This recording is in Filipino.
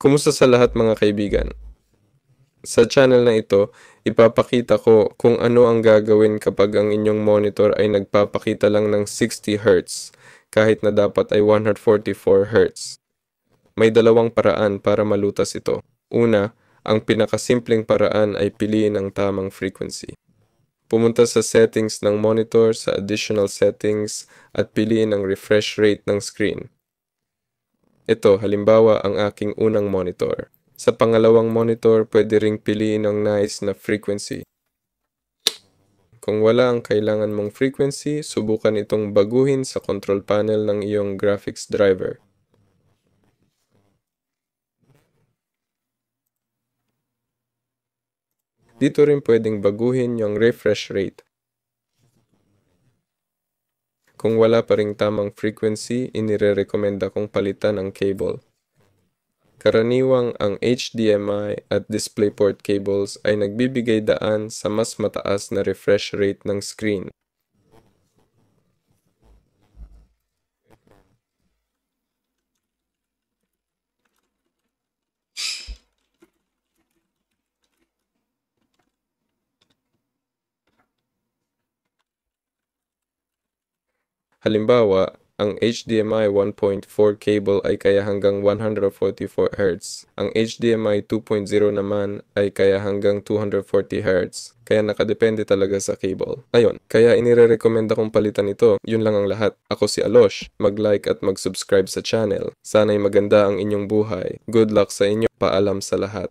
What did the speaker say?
Kumusta sa lahat mga kaibigan? Sa channel na ito, ipapakita ko kung ano ang gagawin kapag ang inyong monitor ay nagpapakita lang ng 60 Hz kahit na dapat ay 144 Hz. May dalawang paraan para malutas ito. Una, ang pinakasimpleng paraan ay piliin ang tamang frequency. Pumunta sa settings ng monitor sa additional settings at piliin ang refresh rate ng screen. Ito, halimbawa, ang aking unang monitor. Sa pangalawang monitor, pwede ring piliin ang nais na frequency. Kung wala ang kailangan mong frequency, subukan itong baguhin sa control panel ng iyong graphics driver. Dito rin pwedeng baguhin yung refresh rate. Kung wala pa ring tamang frequency, inire-recommenda kong palitan ang cable. Karaniwang ang HDMI at DisplayPort cables ay nagbibigay daan sa mas mataas na refresh rate ng screen. Halimbawa, ang HDMI 1.4 cable ay kaya hanggang 144 Hz. Ang HDMI 2.0 naman ay kaya hanggang 240 Hz. Kaya nakadepende talaga sa cable. Ayon, kaya inire-recommenda kong palitan ito. Yun lang ang lahat. Ako si Alosh. Mag-like at mag-subscribe sa channel. Sana'y maganda ang inyong buhay. Good luck sa inyo. Paalam sa lahat.